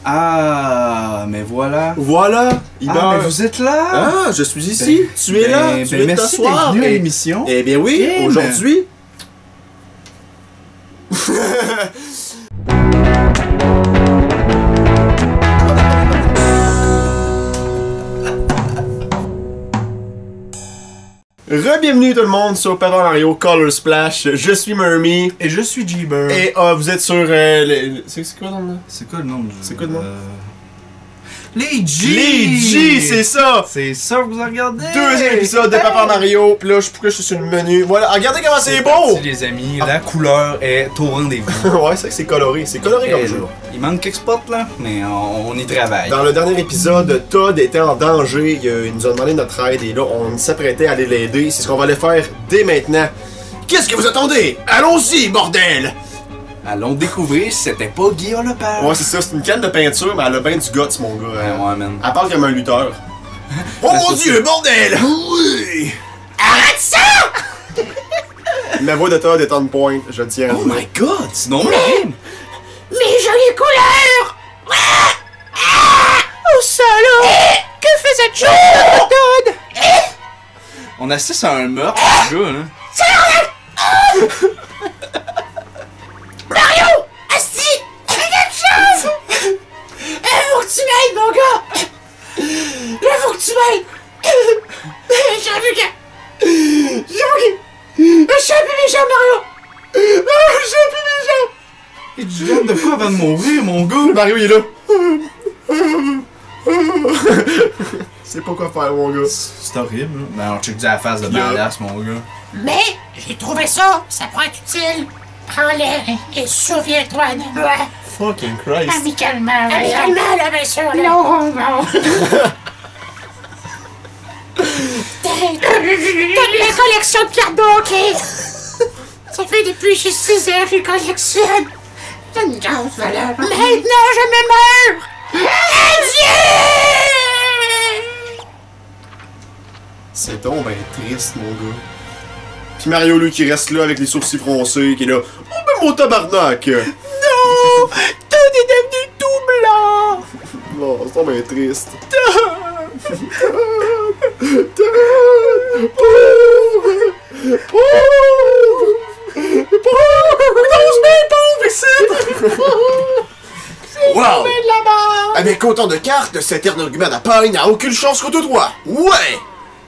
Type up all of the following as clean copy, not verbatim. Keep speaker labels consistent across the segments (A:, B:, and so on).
A: Ah, mais voilà.
B: Voilà, il
A: Ah,
B: meurt.
A: mais vous êtes là.
B: Ah, je suis ici. Tu es là. Tu viens de
A: merci
B: t'asseoir.
A: d'être venu à l'émission.
B: Eh bien oui,
A: Ok,
B: aujourd'hui... Re-bienvenue tout le monde sur Paper Mario Color Splash. Je suis Mermy.
A: Et je suis G-Bird.
B: Et vous êtes sur... C'est quoi le nom?
A: C'est quoi le nom du jeu?
B: C'est quoi le nom?
A: Les G!
B: Les G, c'est ça!
A: C'est ça que vous regardez!
B: Deuxième épisode de Paper Mario. Puis là, pourquoi je suis sur le menu? Voilà, regardez comment c'est beau!
A: parti, les amis, la couleur est au rendez-vous.
B: Ouais, c'est vrai que c'est coloré. C'est coloré comme jeu.
A: Il manque quelques spots là, mais on y travaille.
B: Dans le dernier épisode, Todd était en danger. Il nous a demandé notre aide et là, on s'apprêtait à aller l'aider. C'est ce qu'on va aller faire dès maintenant. Qu'est-ce que vous attendez? Allons-y, bordel!
A: Allons découvrir si c'était pas Guillaume Lepage.
B: Ouais, c'est ça. C'est une canne de peinture, mais elle a bien du guts, mon gars.
A: Ouais, man.
B: Elle parle comme un lutteur. Oh
A: Ben,
B: mon
A: ça,
B: dieu, bordel! Oui! Arrête ça! Ma voix de Todd est on point, je tiens à
A: Oh
B: dire.
A: my god, c'est non même!
C: Les jolies couleurs! Oh salaud! Que fait cette chose, Todd?
A: On assiste à un meurtre, ce gars, là.
C: Mario! Asti! Fais quelque chose! Faut que tu m'aides, mon gars! Là, faut que tu m'aides! J'ai vu que... Je suis un peu méchant, Mario! Je suis un peu méchant!
A: Et tu viens de quoi avant de mourir, mon gars?
B: Mario, il est là. C'est pas quoi faire, mon gars.
A: C'est horrible, là. Ben, on check la face de badass, mon gars.
C: Mais j'ai trouvé ça pourrait être utile. Prends-le et souviens-toi de moi.
B: Fucking Christ.
C: Amicalement, là, bien sûr. Là. Non, non. T'as la collection de cartes hockey. Ça fait depuis que j'ai 6 ans que je collectionne. T'as une grosse valeur. Maintenant, je me meurs. Adieu!
B: C'est donc ben triste, mon gars. Puis Mario, lui, qui reste là avec les sourcils froncés, qui est là. Oh, ben mon tabarnak!
C: Non! Todd est devenu tout blanc!
B: Non, c'est donc ben triste. Wow! Avec autant de cartes, cet argument à paille n'a aucune chance contre toi! Ouais!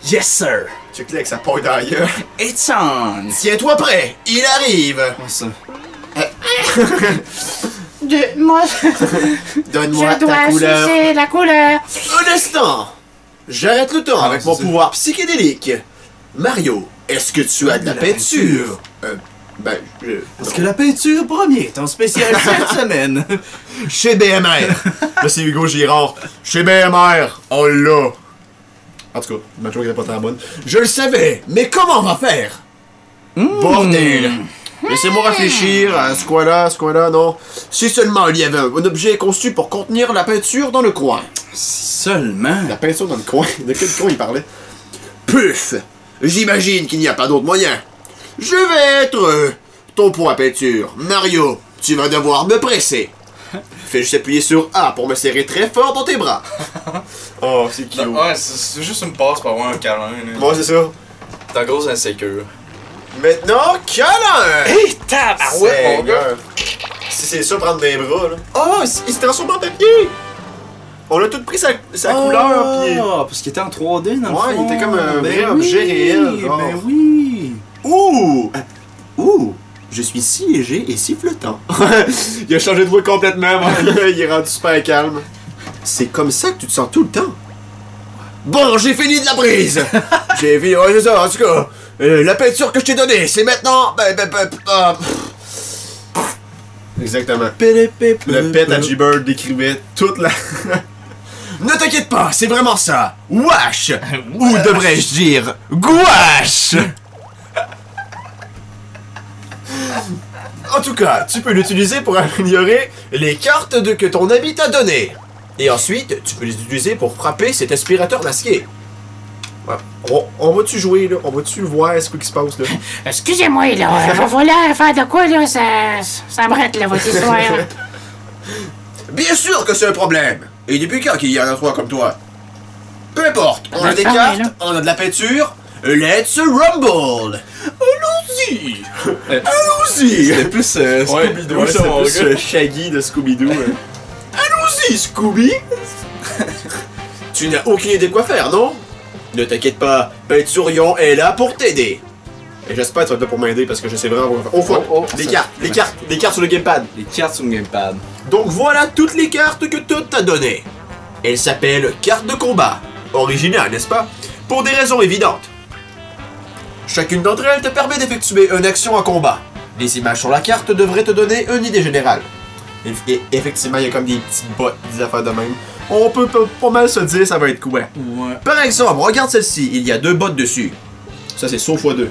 A: Yes, sir!
B: Tu cliques avec sa paille d'ailleurs.
A: It's on!
B: Tiens-toi prêt, il arrive!
A: Ouais, ça.
C: Moi,
B: Donne-moi
C: je dois
B: ta couleur.
C: choisir la couleur.
B: Un instant! J'arrête le temps avec
A: c'est
B: mon
A: ça.
B: pouvoir psychédélique. Mario, est-ce que tu as de la peinture?
A: Parce que la peinture premier est en spécial cette semaine.
B: Chez BMR. Là, c'est Hugo Girard. Chez BMR, on l'a. En tout cas, ma joke n'est pas tant bonne. Je le savais, mais comment on va faire? Bordel! Laissez-moi réfléchir à ce coin-là, non. Si seulement il y avait un objet conçu pour contenir la peinture dans le coin.
A: Seulement.
B: La peinture dans le coin? De quel coin il parlait? Puf! J'imagine qu'il n'y a pas d'autre moyen. Je vais être ton pot à peinture. Mario, tu vas devoir me presser. Fais juste appuyer sur A pour me serrer très fort dans tes bras. Oh, c'est cute.
A: Ouais, c'est juste une passe pour avoir un câlin.
B: Moi, c'est ça.
A: T'es en gros insécure.
B: Maintenant, câlin!
A: Hey, tabarouette, mon gars!
B: Si c'est ça, prendre des bras, là. Oh, il se transforme en papier! On a tout pris sa couleur, pis...
A: Parce qu'il était en 3D, dans le fond.
B: Ouais, il était comme un vrai
A: Ben
B: objet
A: oui,
B: réel, genre.
A: Ben oui!
B: Ouh! Ouh! Je suis si léger et si flottant. Il a changé de voix complètement, il est rendu super calme. C'est comme ça que tu te sens tout le temps. Bon, j'ai fini de la brise! J'ai fini, ouais, c'est ça, en tout cas. La peinture que je t'ai donnée, c'est maintenant... Exactement. Le pet à G-Bird décrivait toute la... Ne t'inquiète pas, c'est vraiment ça. Wesh! Ou devrais-je dire... Gouache! En tout cas, tu peux l'utiliser pour améliorer les cartes que ton ami t'a données. Et ensuite, tu peux les utiliser pour frapper cet aspirateur masqué. Ouais. On va-tu jouer, là? On va-tu voir ce qui se passe, là?
C: Excusez-moi, là. Voilà, faire de quoi, là? Ça me rate, là, votre histoire.
B: Bien sûr que c'est un problème. Et depuis quand qu'il y en a trois comme toi? Peu importe, on a des
C: Ah,
B: cartes,
C: ouais, là.
B: on a de la peinture. Let's rumble! Allons-y! Allons-y!
D: C'était plus Scooby-Doo,
B: ouais,
D: ça,
B: c'est
D: mon
B: plus
D: gars.
B: Shaggy de Scooby-Doo. Allons-y, Scooby! Tu n'as aucune idée quoi faire, non? Ne t'inquiète pas, Peinturion est là pour t'aider. Et j'espère que tu vas être là pour m'aider parce que je sais vraiment quoi faire. Oh fuck!
D: Oh,
B: les
D: ça-
B: cartes, les cartes, les cartes sur le gamepad.
D: Les cartes sur le gamepad.
B: Donc voilà toutes les cartes que Todd t'a données. Elles s'appellent cartes de combat. Original, n'est-ce pas? Pour des raisons évidentes. Chacune d'entre elles te permet d'effectuer une action en combat. Les images sur la carte devraient te donner une idée générale. Et effectivement, il y a comme des petites bottes, des affaires de même. On peut pas mal se dire ça va être quoi.
D: Ouais.
B: Par exemple, regarde celle-ci, il y a 2 bottes dessus. Ça c'est saut x 2.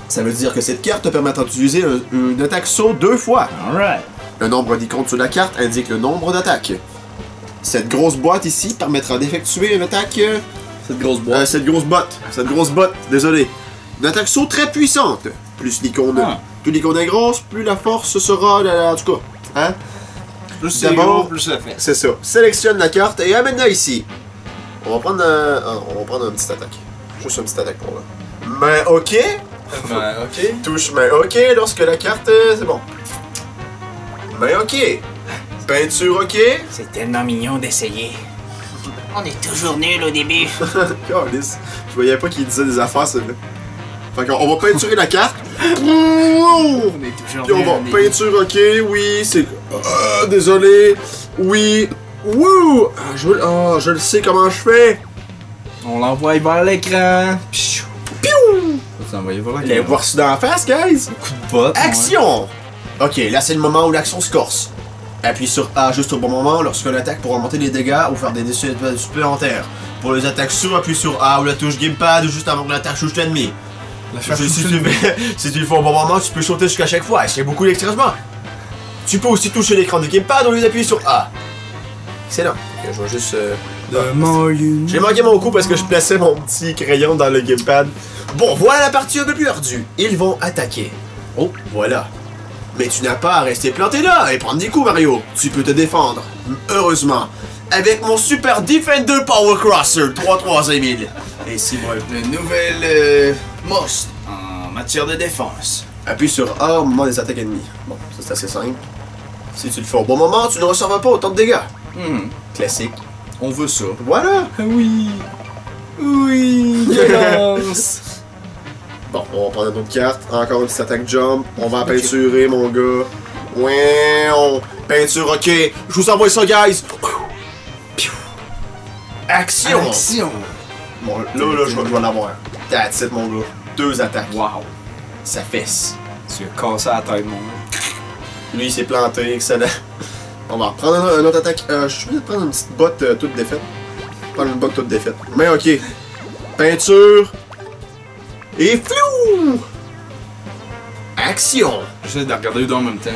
B: Ça veut dire que cette carte te permettra d'utiliser une attaque saut 2 fois.
D: Alright.
B: Le nombre d'icônes sur la carte indique le nombre d'attaques. Cette grosse boîte ici permettra d'effectuer une attaque...
D: Cette grosse boîte.
B: cette grosse botte, désolé. Une attaque saut très puissante. Plus l'icône...
D: Ah.
B: Plus l'icône est grosse, plus la force sera... en tout cas, hein?
D: Plus c'est
B: D'abord-
D: gros, plus la fesse.
B: C'est ça. Sélectionne la carte et amène-la ici. On va prendre une petite attaque. Juste une petite attaque pour là. Mais ok.
D: Ben, ok.
B: Touche mais ok lorsque la carte... c'est bon. Mais ok. Peinture ok.
A: C'est tellement mignon d'essayer. On est toujours nuls au début.
B: Calisse. Je voyais pas qu'il disait des affaires, celui-là. Fait qu'on va peinturer la carte. Puis
A: On est toujours nuls
B: on va
A: au début.
B: peinture ok, oui, c'est... désolé. Oui. Wouh! Je le sais comment je fais.
D: On l'envoie vers l'écran. Piou.
B: Piou!
D: Ça s'envoie vers
B: Allez
D: l'écran.
B: voir ça dans la face, guys.
D: Coup de botte.
B: Action! Ok, là c'est le moment où l'action se corse. Appuie sur A juste au bon moment lorsque l'attaque pour augmenter les dégâts ou faire des dégâts supplémentaires. Pour les attaques sur, appuie sur A ou la touche gamepad juste avant que l'attaque touche l'ennemi. Si tu le fais au bon moment, tu peux sauter jusqu'à chaque fois, c'est beaucoup d'extrêmement. Tu peux aussi toucher l'écran du gamepad au lieu d'appuyer sur A. Excellent. Ok, je vais juste... J'ai manqué mon coup parce que je plaçais mon petit crayon dans le gamepad. Bon, voilà la partie un peu plus ardue. Ils vont attaquer. Oh, voilà. Mais tu n'as pas à rester planté là et prendre des coups, Mario. Tu peux te défendre. Heureusement. Avec mon super Defender Power Crosser 3-3-5000. Et si moi...
A: Le nouvel must en matière de défense.
B: Appuie sur A au moment des attaques ennemies. Bon, ça c'est assez simple. Si tu le fais au bon moment, tu ne recevras pas autant de dégâts. Classique.
D: On veut ça.
B: Voilà.
D: Oui. Oui. Violence.
B: Bon, on va prendre une autre carte. Encore une petite attaque jump. On va peinturer, mon gars. Ouais, peinture, ok. Je vous envoie ça, guys. Piou. Action.
D: Action.
B: Bon, là, je vais l'avoir. That's it, mon gars. 2 attaques.
D: Wow.
B: Ça fesse.
D: Tu as cassé la tête, mon gars.
B: Lui, il s'est planté. Excellent. On va reprendre une autre attaque. Je suis obligé de prendre une petite botte toute défaite. Prendre une botte toute défaite. Mais ok. Peinture. Et flou! Action!
D: J'essaie de regarder les deux en même temps.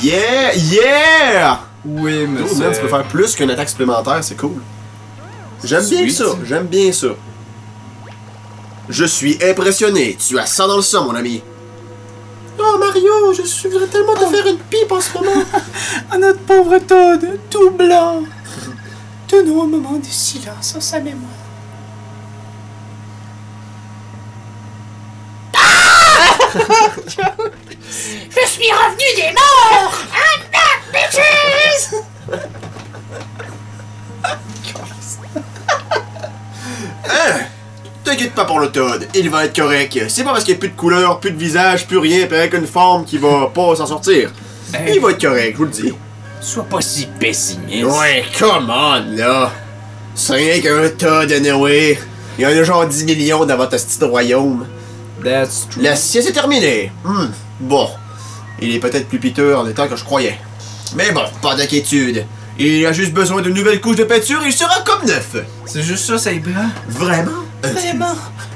B: Yeah! Yeah!
D: Oui, mais
B: Oh, man, tu peux faire plus qu'une attaque supplémentaire, c'est cool. J'aime bien
D: Sweet.
B: ça, j'aime bien ça. Je suis impressionné, tu as ça dans le sang, mon ami. Oh Mario, je voudrais tellement te faire une pipe en ce moment.
A: Ah, notre pauvre Todd, tout blanc. Tenons un moment de silence en sa mémoire. Je suis revenu des morts! I'm back, bitches!
B: Hein? T'inquiète pas pour le Todd, il va être correct. C'est pas parce qu'il n'y a plus de couleur, plus de visage, plus rien, puis avec une forme qui va pas s'en sortir. Il va être correct, je vous le dis.
A: Sois pas si pessimiste.
B: Ouais, come on, là. C'est rien qu'un Todd, anyway. Il y en a genre 10 millions dans votre petit royaume.
D: That's true.
B: La sieste est terminée. Bon. Il est peut-être plus piteux en étant que je croyais. Mais bon, pas d'inquiétude. Il a juste besoin d'une nouvelle couche de peinture et il sera comme neuf.
D: C'est juste ça, ça bras.
B: Vraiment?
A: Vraiment?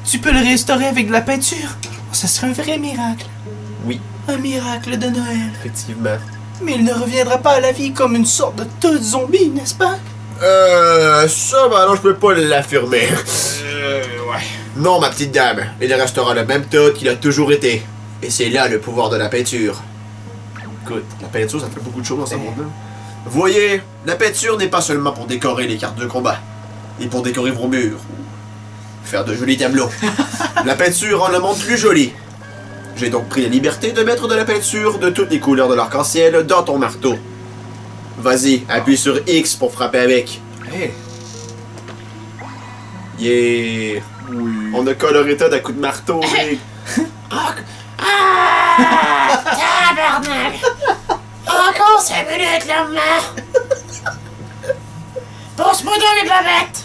A: Tu peux le restaurer avec de la peinture? Ça serait un vrai miracle.
B: Oui.
A: Un miracle de Noël.
B: Effectivement.
A: Mais il ne reviendra pas à la vie comme une sorte de Todd zombie, n'est-ce pas?
B: Ça, ben non, je peux pas l'affirmer.
D: Ouais.
B: Non, ma petite dame. Il restera le même Todd qu'il a toujours été. Et c'est là le pouvoir de la peinture. écoute, la peinture, ça fait beaucoup de choses dans ce monde-là. Voyez, la peinture n'est pas seulement pour décorer les cartes de combat, et pour décorer vos murs, ou faire de jolis tableaux. La peinture rend le monde plus joli. J'ai donc pris la liberté de mettre de la peinture de toutes les couleurs de l'arc-en-ciel dans ton marteau. Vas-y, appuie sur X pour frapper avec.
D: Hey.
B: Yeah!
D: Oui.
B: On a coloré Todd à coups de marteau, Rick.
C: Tabarnak! Encore 5 minutes, là, maman! Passe-moi dans les babettes!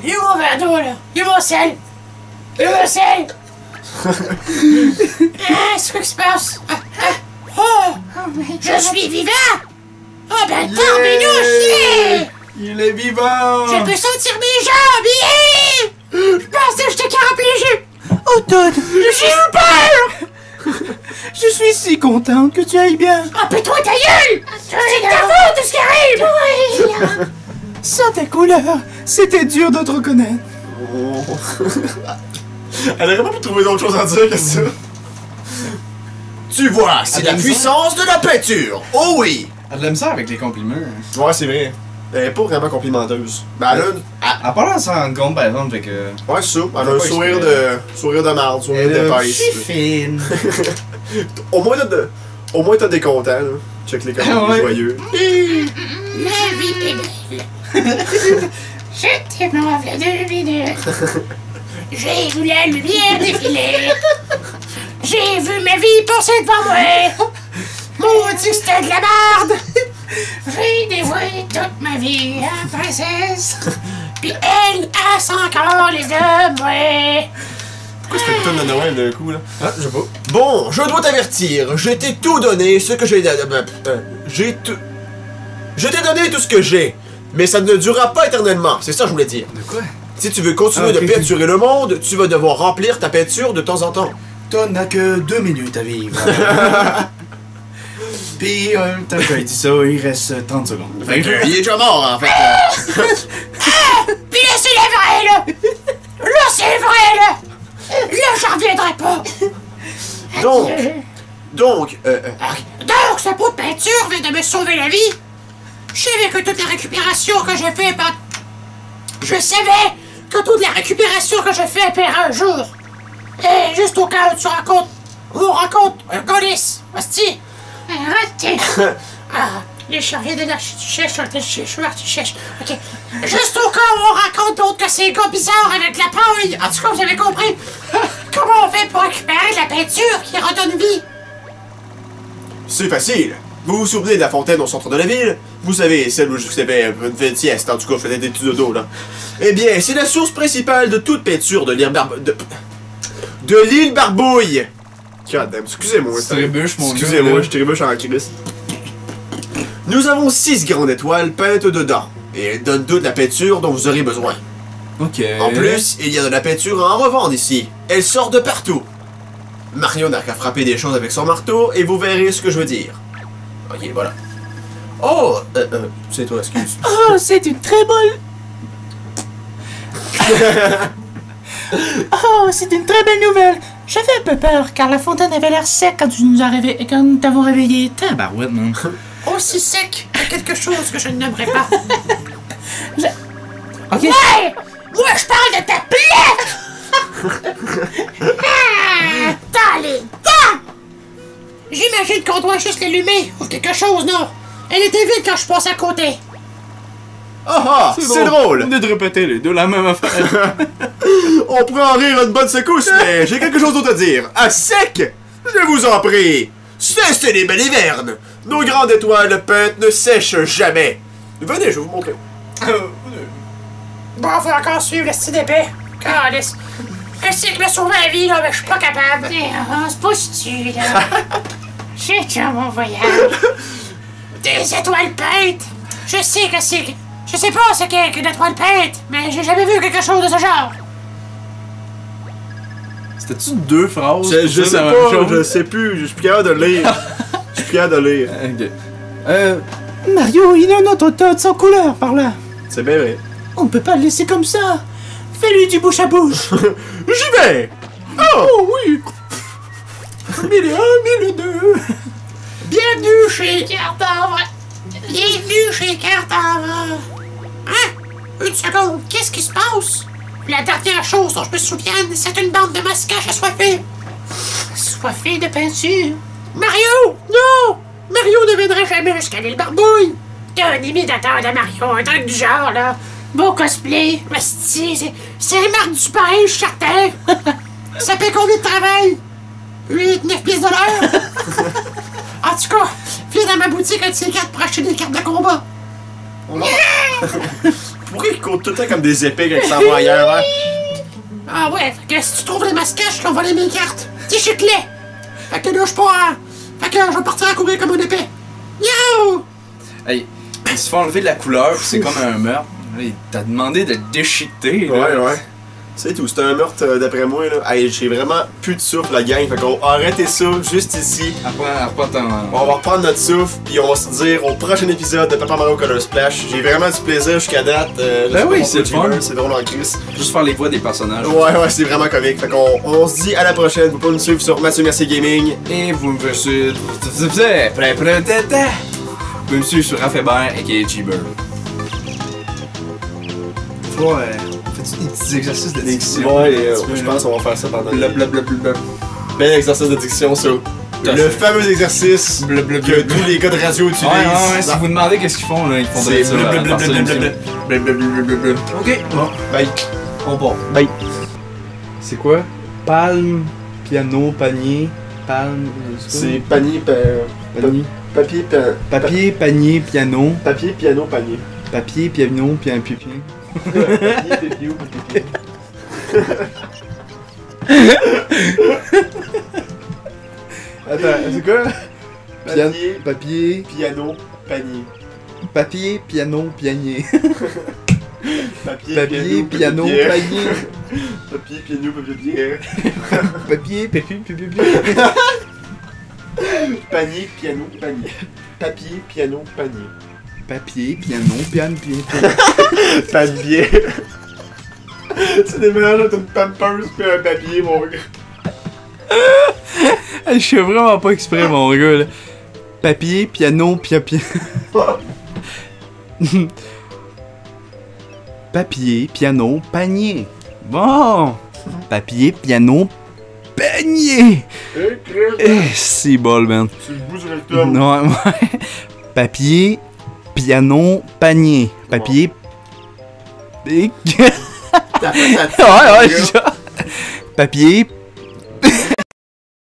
C: Il est mon verre d'eau, là! Il est mon sel! Il est mon sel! C'est quoi qui se passe? Oh! Je suis vivant! Oh ben, tarbinouche!
D: Il est vivant!
C: Je peux sentir mes jambes! Je pensais que j'étais paraplégique!
A: Oh, Todd,
C: Je suis super!
A: je suis si contente que tu ailles bien.
C: Ah, mais toi, ta gueule! C'est de ta faute, tout ce qui arrive!
A: Sans ta couleur, c'était dur de te reconnaître.
B: Oh. Elle aurait pas pu trouver d'autre chose à dire que ça. Tu vois, c'est la puissance de la peinture! Oh oui!
D: Elle a de la misère avec les compliments.
B: Ouais, c'est vrai. Elle est pas vraiment complimenteuse. Ben, elle a une...
D: À part là, s'en rendre compte, par exemple, fait que.
B: Ouais, c'est ça. Elle a un
D: pas
B: sourire de marde, sourire
D: Elle
B: d'épaisse.
D: je suis fine.
B: Au moins, t'as des contents, là. Check les commentaires
D: Ouais.
B: joyeux.
C: La vie est belle. Je t'aime après 2 minutes. J'ai vu la lumière défiler. J'ai vu ma vie passer devant moi. Maudit que c'était de la merde. J'ai dévoué toute ma vie à la princesse. Puis elle sent encore les hommes, ouais.
B: Pourquoi c'était une tonne de Noël d'un coup, là?
D: Ah, je sais pas.
B: Bon, je dois t'avertir, je t'ai tout donné, ce que j'ai... Je t'ai donné tout ce que j'ai, mais ça ne durera pas éternellement, c'est ça que je voulais dire.
D: De quoi?
B: Si tu veux continuer
D: Ah, ok,
B: de peinturer le monde, tu vas devoir remplir ta peinture de temps en temps.
D: Todd n'a que 2 minutes à vivre. Pis, tant que j'ai dit ça, il reste 30 secondes.
B: Fait que, il est déjà mort, en fait.
C: Puis là, c'est le vrai, là. Là, c'est vrai, là. Là, j'en reviendrai pas.
B: Donc,
C: Donc, ce pot de peinture vient de me sauver la vie. Je savais que toute la récupération que j'ai fait par... Je savais que toute la récupération que je fais perd un jour. Et juste au cas où tu racontes... On raconte un colis. Hostie. Arrêtez. Ah, les charriers de l'archichèche, ok. Juste au cas où on raconte d'autres que ces gars bizarres avec la paille. En tout cas, vous avez compris. Comment on fait pour récupérer de la peinture qui redonne vie?
B: c'est facile. Vous vous souvenez de la fontaine au centre de la ville? Vous savez, celle où je faisais une petite sieste, en tout cas, je faisais des petits dodos, là. Eh bien, c'est la source principale de toute peinture de l'île de l'île Barbouille. God damn, excusez-moi.
D: Tu trébuches, mon gars,
B: Excusez-moi,
D: là.
B: je trébuche en crise. Nous avons 6 grandes étoiles peintes dedans, et elles donnent toute la peinture dont vous aurez besoin.
D: Ok.
B: En plus, il y a de la peinture à en revendre ici. Elle sort de partout. Mario n'a qu'à frapper des choses avec son marteau, et vous verrez ce que je veux dire. Ok, voilà. Oh, c'est toi, excuse.
A: Oh, c'est une très bonne... Oh, c'est une très belle nouvelle. J'avais un peu peur, car la fontaine avait l'air sec quand quand nous t'avons réveillé.
D: Tabarouette, non?
C: Aussi sec que quelque chose que je ne nommerai pas.
A: Ok.
C: Ouais! Moi, je parle de ta plaie! Ah, dans les dents! J'imagine qu'on doit juste l'allumer ou quelque chose, non? Elle était vide quand je passe à côté.
B: Ah ah, c'est drôle.
D: On est de répéter les deux la même affaire.
B: On pourrait en rire une bonne secousse, mais j'ai quelque chose d'autre à dire. À sec! Je vous en prie! Cessez les balivernes! Nos grandes étoiles peintes ne sèchent jamais! Venez, je vais vous montrer.
C: Bon, faut encore suivre le style d'épée. Calice. Je sais que me sauver la vie, là, mais je suis pas capable. C'est pas si tu, là. J'ai déjà mon voyage. Des étoiles peintes! Je sais que c'est... Je sais pas ce qu'est qu'une étoile peinte, mais j'ai jamais vu quelque chose de ce genre.
D: C'était-tu 2 phrases?
B: Je sais pas, je sais plus, je suis plus capable de lire. Je suis plus capable de lire.
D: Ok.
A: Mario, il y a un autre Todd sans couleur par là.
B: C'est bien vrai.
A: On peut pas le laisser comme ça. Fais-lui du bouche à bouche.
B: J'y vais! Oh!
A: Oh oui. 1001, 1002.
C: Bienvenue chez Cartavre. Bienvenue chez Cartavre. Hein? Une seconde, qu'est-ce qui se passe? La dernière chose dont je me souviens, c'est une bande de mascaches assoiffés. Assoiffés de peinture? Mario! Non! Mario ne viendrait jamais jusqu'à l'île Barbouille. T'es un imitateur de Mario, un truc du genre, là. Beau cosplay, asti, c'est Marc Dupin, je suis certain. Ça paie combien de travail? 8-9 pièces de l'heure? En tout cas, viens dans ma boutique un de ces quatre pour acheter des cartes de combat.
B: Pourquoi ils courent tout le temps comme des épées quand ils s'en vont ailleurs, hein?
C: Ah ouais, fait que si tu trouves les mascaches qui ont volé mes cartes, dis je clé. Fait que là, je pas. Fait que je vais partir à courir comme une épée. Yo!
D: Hey, ils se font enlever de la couleur, pis c'est comme un meurtre. Là, il t'a demandé de déchiqueter, là.
B: Ouais. C'est tout, c'est un meurtre d'après moi, là. Hey, j'ai vraiment plus de souffle, la gang. Fait qu'on arrêtez ça juste ici.
D: Après ton...
B: On va reprendre notre souffle, puis on va se dire au prochain épisode de Paper Mario Color Splash. J'ai vraiment du plaisir jusqu'à date.
D: Ben oui, c'est le fun.
B: C'est drôle en crise.
D: Juste faire les voix des personnages.
B: Ouais, c'est vraiment comique. Fait qu'on se dit à la prochaine. Vous pouvez nous suivre sur Mathieu Mercier Gaming.
D: Et vous me suivre... Vous pouvez me suivre sur Raph Hébert et Cheeber. Ouais, fais-tu des petits exercices de diction?
B: Ouais, je pense qu'on va faire ça pendant.
D: Blablabla.
B: Bel exercice de diction, ça. Le fameux exercice que tous les gars de radio utilisent.
D: Ouais, si vous demandez qu'est-ce qu'ils font, là, ils font de ça. Ok, bon.
B: Bye.
D: On part.
A: Bye.
D: C'est quoi? Palme, piano, panier, palme...
B: C'est panier,
D: panier.
B: papier,
D: Papier, panier, piano.
B: papier, piano, panier.
D: Papier, piano, piano, pipi.
B: Papier, piano, papier.
D: Attends, c'est quoi?
B: Papier,
D: Papier,
B: piano, panier.
D: papier, piano, pianier.
B: Papier,
D: piano,
B: papier.
D: panier.
B: Papier, piano, papier.
D: Papier, pipi.
B: Panier, piano, panier. Papier, piano, panier.
D: Papier, piano, piano.
B: Papier. C'est des mélanges entre une Pampers et un papier, mon gars.
D: Je fais vraiment pas exprès, mon gars, là. Papier, piano, piano. Papier, piano, panier. Bon. Papier, piano, panier. C'est bol, man.
B: C'est le bout du rectum.
D: Non, ouais. Papier, piano, panier. Papier.
B: T'as fait ça.
D: Ouais, genre. Papier,